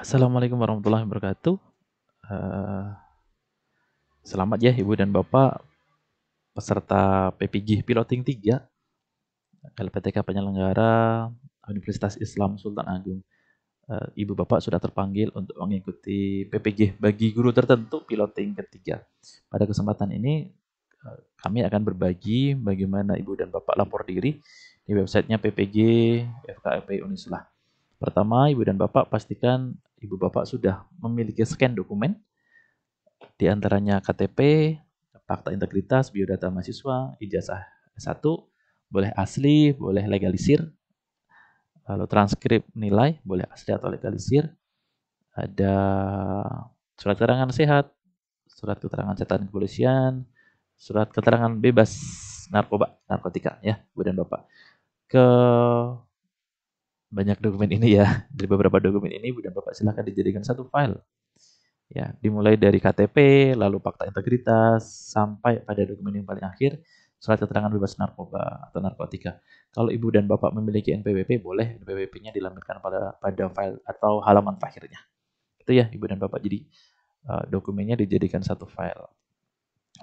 Assalamualaikum warahmatullahi wabarakatuh. Eh, Selamat ya Ibu dan Bapak peserta PPG Piloting 3 LPTK penyelenggara Universitas Islam Sultan Agung. Ibu Bapak sudah terpanggil untuk mengikuti PPG bagi guru tertentu Piloting ketiga. Pada kesempatan ini kami akan berbagi bagaimana Ibu dan Bapak lapor diri di websitenya PPG FKIP Unisula. Pertama, Ibu dan Bapak pastikan Ibu Bapak sudah memiliki scan dokumen, di antaranya KTP, fakta integritas, biodata mahasiswa, ijazah S1, boleh asli, boleh legalisir, lalu transkrip nilai, boleh asli atau legalisir, ada surat keterangan sehat, surat keterangan catatan kepolisian, surat keterangan bebas narkotika ya, Bu dan Bapak. Ke banyak dokumen ini ya, dari beberapa dokumen ini Bu dan Bapak silahkan dijadikan satu file. Ya, dimulai dari KTP, lalu fakta integritas, sampai pada dokumen yang paling akhir, surat keterangan bebas narkoba atau narkotika. Kalau Ibu dan Bapak memiliki NPWP, boleh NPWP-nya dilampirkan pada file atau halaman terakhirnya. Itu ya Ibu dan Bapak. Jadi dokumennya dijadikan satu file.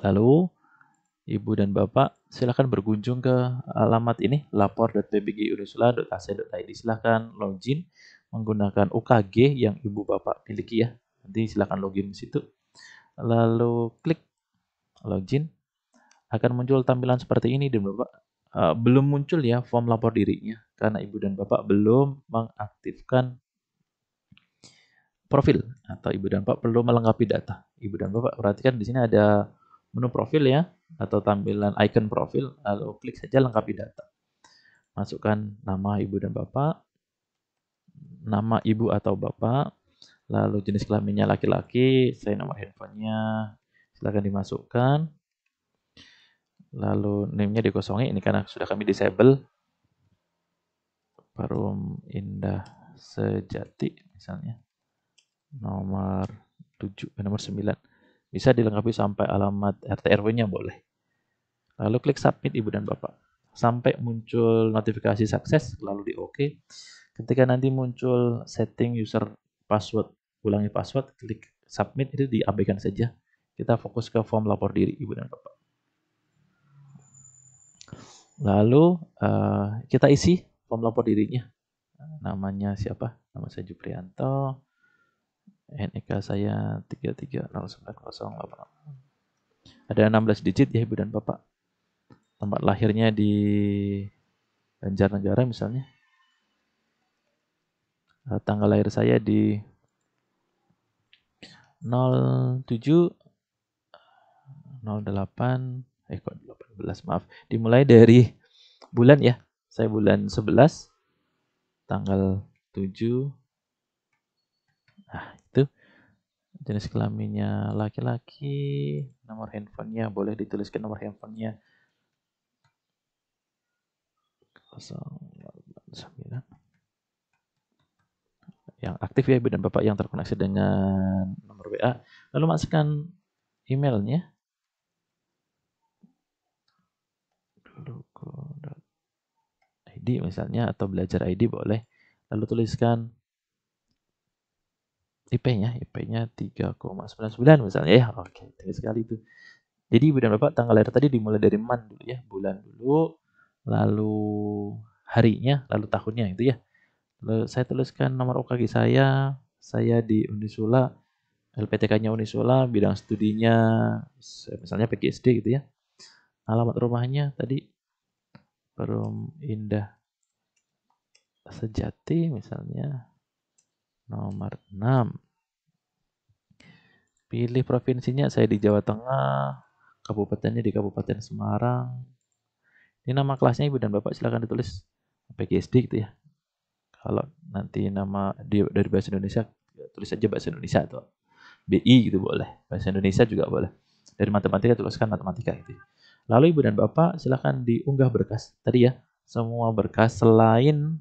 Lalu Ibu dan Bapak silakan berkunjung ke alamat ini lapor.pbgunisula.ac.id. Silakan login menggunakan UKG yang Ibu Bapak miliki ya. Nanti silakan login di situ. Lalu klik login, akan muncul tampilan seperti ini dan Bapak belum muncul ya form lapor dirinya karena Ibu dan Bapak belum mengaktifkan profil atau Ibu dan Bapak perlu melengkapi data. Ibu dan Bapak perhatikan di sini ada menu profil ya atau tampilan icon profil, lalu klik saja lengkapi data. Masukkan nama Ibu dan Bapak, nama Ibu atau Bapak, lalu jenis kelaminnya laki-laki, saya nomor handphonenya, silakan dimasukkan. Lalu name-nya dikosongi, ini karena sudah kami disable. Perum Indah Sejati misalnya. Nomor 7, nomor 9. Bisa dilengkapi sampai alamat RT RW-nya boleh. Lalu klik submit Ibu dan Bapak. Sampai muncul notifikasi sukses, lalu di OK. Ketika nanti muncul setting user password, ulangi password, klik submit, itu diabaikan saja. Kita fokus ke form lapor diri Ibu dan Bapak. Lalu kita isi form lapor dirinya. Namanya siapa? Nama saya Juprianto. NIK saya 330908. Ada 16 digit ya Ibu dan Bapak. Tempat lahirnya di Banjarnegara misalnya. Tanggal lahir saya di 07 08 kok 18 maaf. Dimulai dari bulan ya. Saya bulan 11 tanggal 7. Nah, itu jenis kelaminnya laki-laki, nomor handphonenya boleh dituliskan nomor handphonenya 089. Yang aktif ya Ibu dan Bapak yang terkoneksi dengan nomor WA. Lalu masukkan emailnya. Duluku.id misalnya atau belajar ID boleh. Lalu tuliskan IP-nya 3,99 misalnya ya. Oke, tinggi sekali itu. Jadi Ibu dan Bapak tanggal lahir tadi dimulai dari man dulu ya, bulan dulu, lalu harinya, lalu tahunnya itu ya. Lalu saya tuliskan nomor UKG saya di Unisula, LPTK-nya Unisula, bidang studinya misalnya PGSD gitu ya. Alamat rumahnya tadi Perum Indah Sejati misalnya nomor 6. Pilih provinsinya saya di Jawa Tengah, kabupatennya di Kabupaten Semarang. Ini nama kelasnya Ibu dan Bapak silakan ditulis PGSD gitu ya. Kalau nanti nama dari bahasa Indonesia tulis aja bahasa Indonesia atau BI gitu boleh. Bahasa Indonesia juga boleh. Dari matematika tuliskan matematika gitu. Lalu Ibu dan Bapak silakan diunggah berkas. Tadi ya, semua berkas selain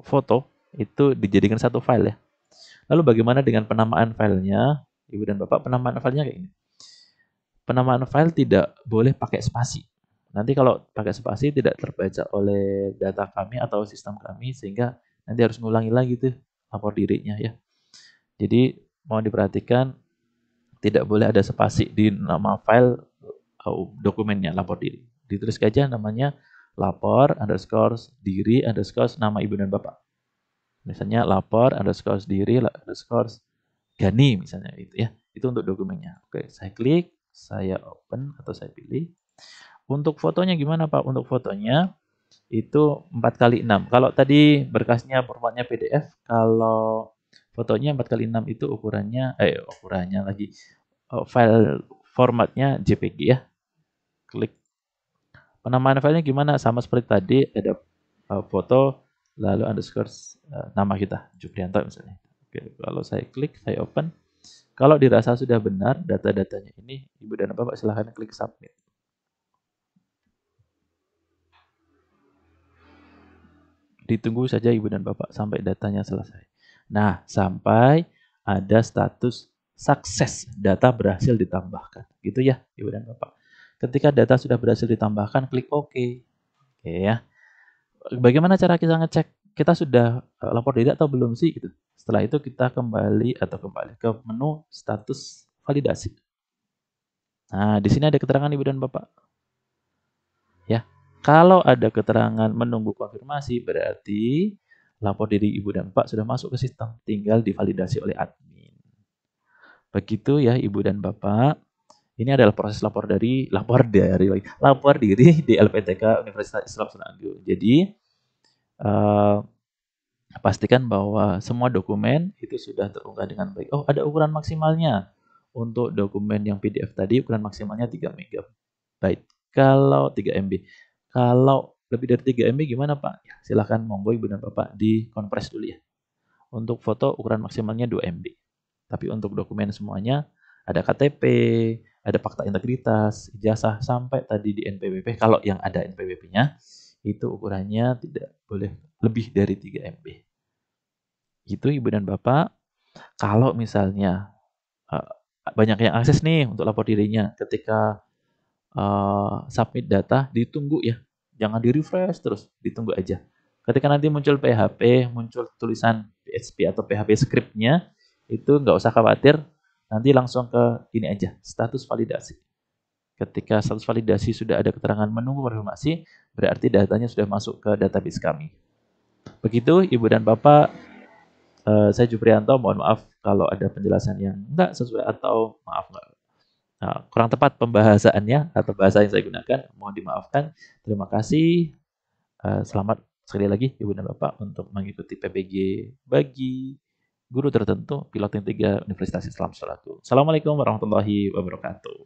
foto itu dijadikan satu file ya. Lalu bagaimana dengan penamaan filenya? Ibu dan Bapak, penamaan filenya kayak ini. Penamaan file tidak boleh pakai spasi. Nanti kalau pakai spasi tidak terbaca oleh data kami atau sistem kami sehingga nanti harus ngulangi lagi tuh lapor dirinya ya. Jadi mohon diperhatikan tidak boleh ada spasi di nama file dokumennya lapor diri. Ditulis aja namanya lapor underscore diri underscore nama ibu dan bapak. Misalnya lapor underscore diri underscore Gani misalnya itu ya. Itu untuk dokumennya. Oke, saya klik, saya open atau saya pilih. Untuk fotonya gimana Pak? Untuk fotonya itu 4x6. Kalau tadi berkasnya formatnya PDF, kalau fotonya 4x6 itu ukurannya lagi file formatnya JPG ya. Klik. Penamaan filenya gimana? Sama seperti tadi ada foto lalu underscore nama kita, Juprianto misalnya. Oke, kalau saya klik, saya open. Kalau dirasa sudah benar data-datanya ini, Ibu dan Bapak silahkan klik submit. Ditunggu saja Ibu dan Bapak sampai datanya selesai. Nah, sampai ada status sukses, data berhasil ditambahkan. Gitu ya, Ibu dan Bapak. Ketika data sudah berhasil ditambahkan, klik OK. Oke ya. Bagaimana cara kita ngecek kita sudah lapor diri atau belum sih gitu. Setelah itu kita kembali ke menu status validasi. Nah, di sini ada keterangan Ibu dan Bapak. Ya. Kalau ada keterangan menunggu konfirmasi berarti lapor diri Ibu dan Bapak sudah masuk ke sistem, tinggal divalidasi oleh admin. Begitu ya Ibu dan Bapak. Ini adalah proses lapor diri di LPTK Universitas Islam Semeru. Jadi pastikan bahwa semua dokumen itu sudah terunggah dengan baik. Oh, ada ukuran maksimalnya. Untuk dokumen yang PDF tadi ukuran maksimalnya 3 MB. Kalau 3 MB. Kalau lebih dari 3 MB gimana Pak? Ya, silakan monggo Ibu dan Bapak dikompres dulu ya. Untuk foto ukuran maksimalnya 2 MB. Tapi untuk dokumen semuanya ada KTP, ada fakta integritas, ijazah sampai tadi di NPWP. Kalau yang ada NPWP-nya itu ukurannya tidak boleh lebih dari 3 MB. Itu Ibu dan Bapak. Kalau misalnya banyak yang akses nih untuk lapor dirinya, ketika submit data ditunggu ya, jangan di refresh terus, ditunggu aja. Ketika nanti muncul PHP, muncul tulisan PHP atau PHP scriptnya, itu nggak usah khawatir, nanti langsung ke ini aja, status validasi. Ketika status validasi sudah ada keterangan menunggu konfirmasi, berarti datanya sudah masuk ke database kami. Begitu Ibu dan Bapak, saya Juprianto, mohon maaf kalau ada penjelasan yang enggak sesuai atau maaf enggak kurang tepat pembahasannya atau bahasa yang saya gunakan, mohon dimaafkan. Terima kasih. Selamat sekali lagi Ibu dan Bapak untuk mengikuti PPG bagi guru tertentu Piloting 3 Universitas Islam Semeru. Assalamualaikum warahmatullahi wabarakatuh.